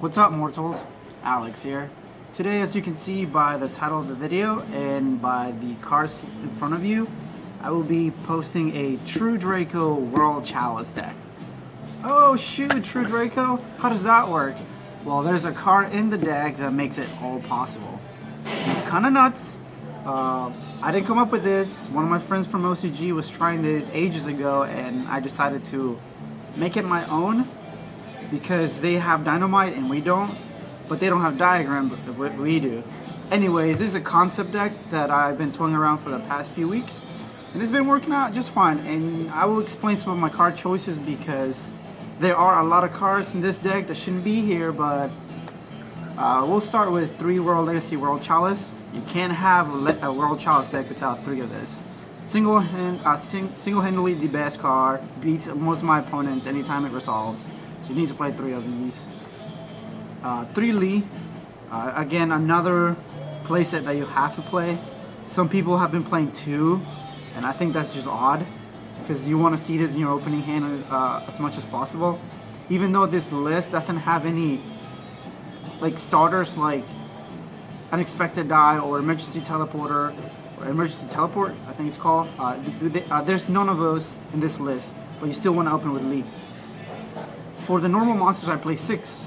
What's up, mortals? Alex here. Today, as you can see by the title of the video and by the cards in front of you, I will be posting a True Draco World Chalice deck. Oh shoot, True Draco? How does that work? Well, there's a card in the deck that makes it all possible. It's kinda nuts. I didn't come up with this. One of my friends from OCG was trying this ages ago, and I decided to make it my own because they have dynamite and we don't, but they don't have diagram, but what we do. Anyways, this is a concept deck that I've been toying around for the past few weeks, and it's been working out just fine. And I will explain some of my card choices because there are a lot of cards in this deck that shouldn't be here, but we'll start with 3 World Legacy World Chalice. You can't have a World Chalice deck without 3 of this. Single-handedly the best card, beats most of my opponents anytime it resolves. So you need to play 3 of these. 3 Lee, again another playset that you have to play. Some people have been playing 2, and I think that's just odd because you want to see this in your opening hand as much as possible. Even though this list doesn't have any like starters like Unexpected Die or Emergency Teleporter or Emergency Teleport, I think it's called. There's none of those in this list, but you still want to open with Lee. For the normal monsters, I play 6,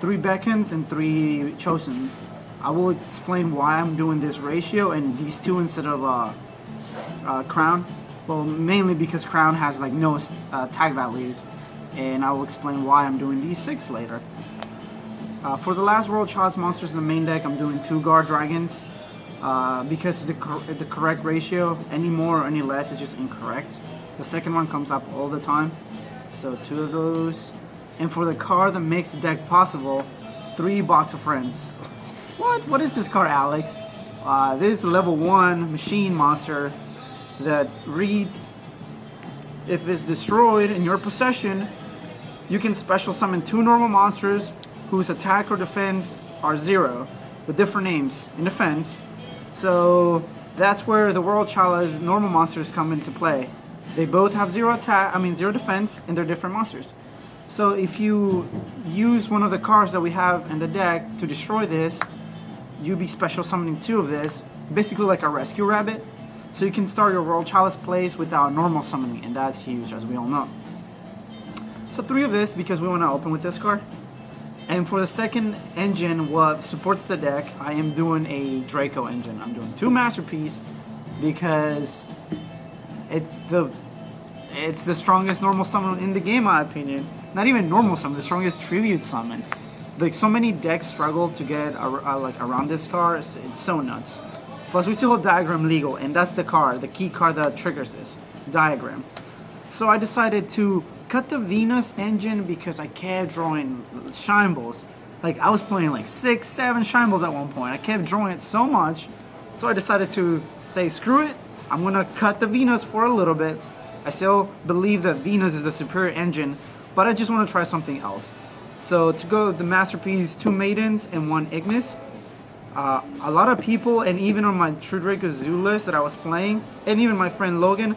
3 Beckons and 3 Chosens. I will explain why I'm doing this ratio and these 2 instead of Crown. Well, mainly because Crown has like no tag values, and I will explain why I'm doing these 6 later. For the last World Chalice monsters in the main deck, I'm doing 2 Guard Dragons because it's the correct ratio. Any more or any less is just incorrect. The second one comes up all the time, so 2 of those. And for the card that makes the deck possible, 3 Box of Friends. What is this card, Alex? This is a level 1 machine monster that reads, if it's destroyed in your possession, you can special summon 2 normal monsters whose attack or defense are 0 with different names in defense. So that's where the World Chalice normal monsters come into play. They both have 0 defense, and they're different monsters. So if you use one of the cards that we have in the deck to destroy this, you'll be special summoning 2 of this, basically like a rescue rabbit. So you can start your World Chalice plays without normal summoning, and that's huge, as we all know. So 3 of this because we want to open with this card. And for the second engine, what supports the deck, I am doing a Draco engine. I'm doing 2 Masterpiece because it's the strongest normal summon in the game, in my opinion. Not even normal summon, the strongest tribute summon. Like, so many decks struggle to get like around this card. It's so nuts. Plus, we still have Diagram legal, and that's the card, the key card that triggers this Diagram. So I decided to cut the Venus engine because I kept drawing Shine Balls. Like, I was playing like 6, 7 Shine Balls at one point. I kept drawing it so much, so I decided to say, screw it. I'm gonna cut the Venus for a little bit. I still believe that Venus is the superior engine, but I just want to try something else. So to go the Masterpiece, 2 Maidens and 1 Ignis. A lot of people, and even on my True Draco Zoo list that I was playing, and even my friend Logan,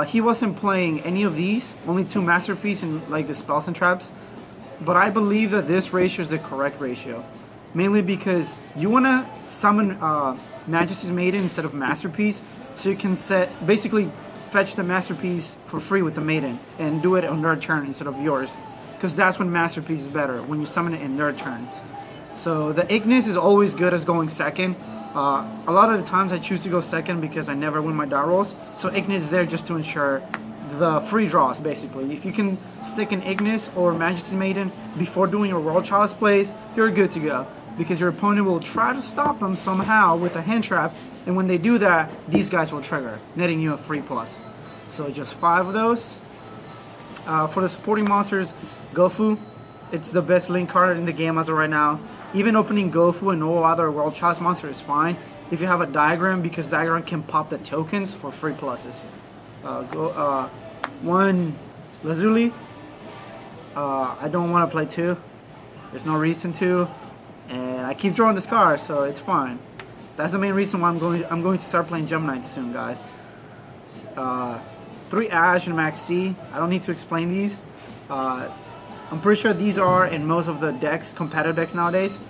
he wasn't playing any of these, only 2 Masterpiece and like the Spells and Traps. But I believe that this ratio is the correct ratio, mainly because you want to summon Majesty's Maiden instead of Masterpiece, so you can basically fetch the Masterpiece for free with the Maiden and do it on their turn instead of yours, because that's when Masterpiece is better, when you summon it in their turns. So the Ignis is always good as going second. A lot of the times I choose to go second because I never win my die rolls, so Ignis is there just to ensure the free draws, basically. If you can stick an Ignis or Majesty's Maiden before doing your World Chalice plays, you're good to go, because your opponent will try to stop them somehow with a hand trap, and when they do that, these guys will trigger, netting you a free plus. So just 5 of those. For the supporting monsters, Gofu. It's the best link card in the game as of right now. Even opening Gofu and no other World Chalice monster is fine if you have a Diagram, because Diagram can pop the tokens for free pluses. 1 Lazuli. I don't want to play 2. There's no reason to, and I keep drawing this card, so it's fine. That's the main reason why I'm going to start playing Gem Knights soon, guys. 3 Ash and Max C. I don't need to explain these. I'm pretty sure these are in most of the decks, competitive decks nowadays.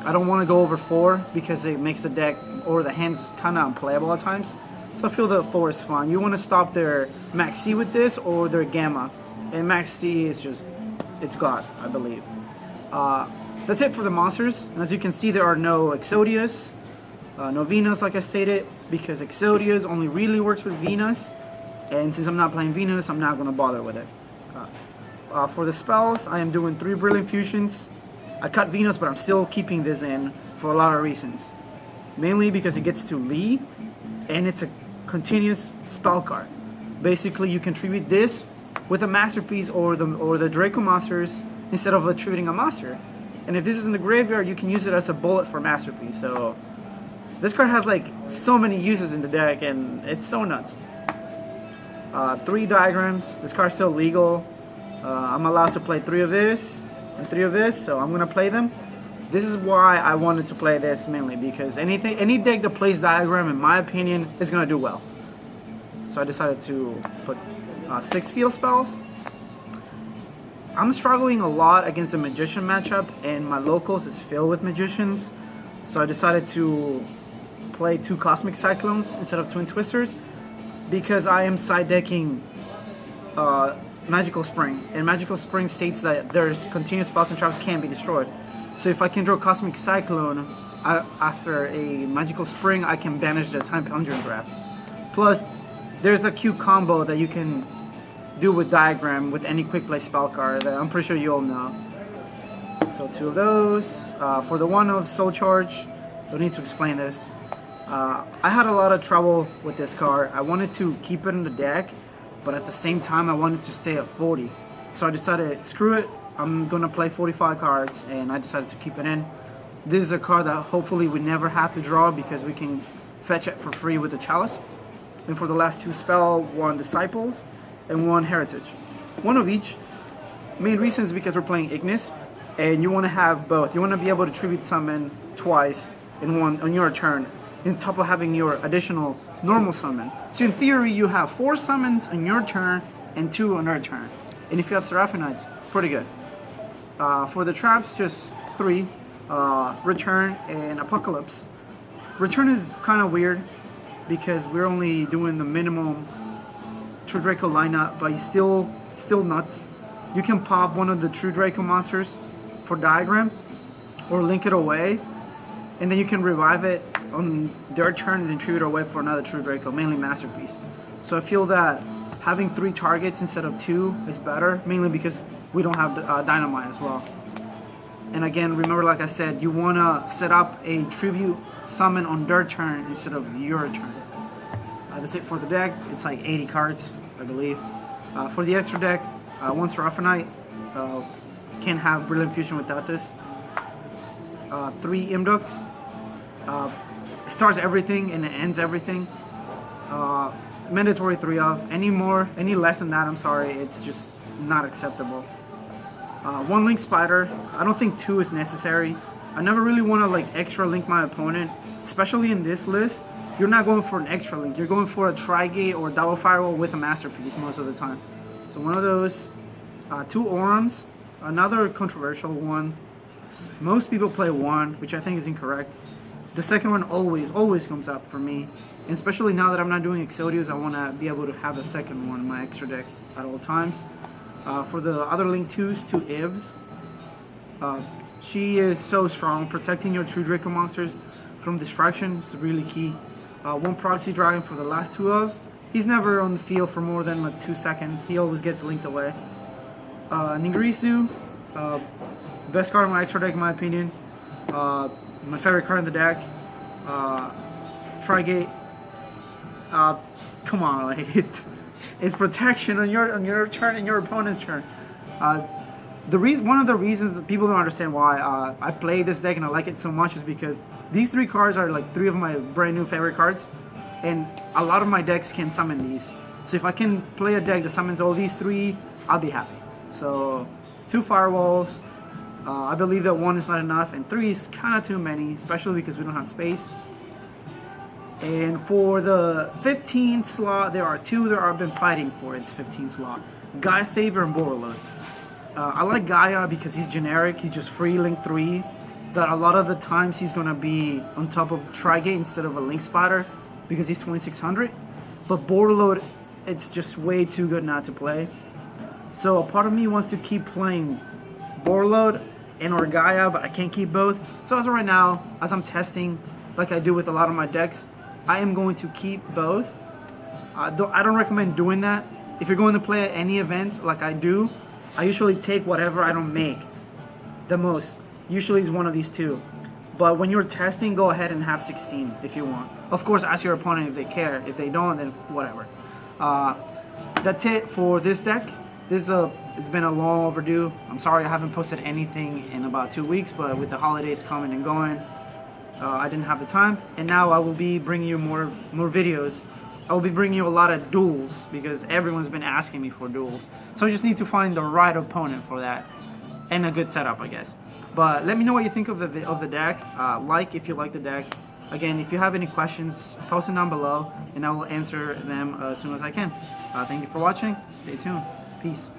I don't want to go over 4 because it makes the deck or the hands kind of unplayable at times. So I feel that 4 is fine. You want to stop their Max C with this or their Gamma. And Max C is just, it's God, I believe. That's it for the monsters. And as you can see, there are no Exodius, no Venus like I stated, because Exodius only really works with Venus. And since I'm not playing Venus, I'm not going to bother with it. For the spells, I am doing 3 Brilliant Fusions. I cut Venus, but I'm still keeping this in for a lot of reasons. Mainly because it gets to Lee, and it's a continuous spell card. Basically, you contribute this with a Masterpiece or the Draco Monsters instead of attributing a monster. And if this is in the graveyard, you can use it as a bullet for Masterpiece. So this card has like so many uses in the deck, and it's so nuts. 3 diagrams. This card's still legal. I'm allowed to play 3 of this and 3 of this, so I'm gonna play them. This is why I wanted to play this mainly, because any deck that plays diagram, in my opinion, is gonna do well. So I decided to put 6 field spells. I'm struggling a lot against the Magician matchup, and my locals is filled with Magicians. So I decided to play 2 Cosmic Cyclones instead of Twin Twisters, because I am side decking Magical Spring, and Magical Spring states that there's continuous spells and traps can't be destroyed. So if I can draw Cosmic Cyclone after a Magical Spring, I can banish the Time Conjuring Graph. Plus, there's a cute combo that you can do with Diagram with any quick play spell card that I'm pretty sure you all know. So 2 of those. For the one of Soul Charge, don't need to explain this. I had a lot of trouble with this card. I wanted to keep it in the deck, but at the same time I wanted to stay at 40. So I decided, screw it, I'm gonna play 45 cards, and I decided to keep it in. This is a card that hopefully we never have to draw because we can fetch it for free with the Chalice. And for the last 2 spell, 1 Disciples and 1 Heritage. 1 of each. Main reason is because we're playing Ignis, and you want to have both. You want to be able to tribute summon twice in one on your turn, on top of having your additional normal summon. So in theory, you have 4 summons on your turn and 2 on their turn. And if you have Seraphonites, pretty good. For the traps, just 3. Return and Apocalypse. Return is kind of weird because we're only doing the minimum True Draco lineup, but it's still nuts. You can pop one of the True Draco monsters for Diagram or link it away, and then you can revive it on their turn and then tribute it away for another True Draco, mainly Masterpiece. So I feel that having 3 targets instead of 2 is better, mainly because we don't have Dynamite as well. And again, remember, like I said, you want to set up a tribute summon on their turn instead of your turn. That's it for the deck. It's like 80 cards, I believe. For the extra deck, 1 Seraphonite. Can't have Brilliant Fusion without this. 3 Imdux. It starts everything and it ends everything. Mandatory 3 of. Any less than that, I'm sorry, it's just not acceptable. 1 Link Spider. I don't think 2 is necessary. I never really want to like extra link my opponent, especially in this list. You're not going for an extra link. You're going for a Tri-Gate or double Firewall with a Masterpiece most of the time. So 1 of those. 2 Orums. Another controversial one. Most people play 1, which I think is incorrect. The second one always comes up for me. And especially now that I'm not doing Exodius, I want to be able to have a second one in my extra deck at all times. For the other Link 2s, 2 Ibs. She is so strong. Protecting your True Draco monsters from distraction is really key. 1 Proxy Dragon for the last 2 of. He's never on the field for more than like 2 seconds. He always gets linked away. Ningirisu, best card in my extra deck in my opinion. My favorite card in the deck. Tri-Gate. Come on, like it's protection on your turn and your opponent's turn. One of the reasons that people don't understand why I play this deck and I like it so much is because these 3 cards are like 3 of my brand new favorite cards, and a lot of my decks can summon these. So if I can play a deck that summons all these 3, I'll be happy. So 2 Firewalls. I believe that 1 is not enough, and 3 is kind of too many, especially because we don't have space. And for the 15th slot, there are 2 that I've been fighting for its 15th slot. Guy Saver and Borreload. I like Gaia because he's generic. He's just free Link 3. That a lot of the times he's gonna be on top of Trigate instead of a Link Spider because he's 2600. But Borderload, it's just way too good not to play. So a part of me wants to keep playing Borderload and or Gaia, but I can't keep both. So as of right now, as I'm testing, like I do with a lot of my decks, I am going to keep both. I don't recommend doing that. If you're going to play at any event like I do, I usually take whatever I don't make the most. Usually it's one of these two. But when you're testing, go ahead and have 16 if you want. Of course, ask your opponent if they care. If they don't, then whatever. That's it for this deck. It's been a long overdue. I'm sorry I haven't posted anything in about 2 weeks, but with the holidays coming and going, I didn't have the time. And now I will be bringing you more videos. I will be bringing you a lot of duels because everyone's been asking me for duels. So I just need to find the right opponent for that and a good setup, I guess. But let me know what you think of the deck. Like if you like the deck. Again, if you have any questions, post them down below and I will answer them as soon as I can. Thank you for watching. Stay tuned. Peace.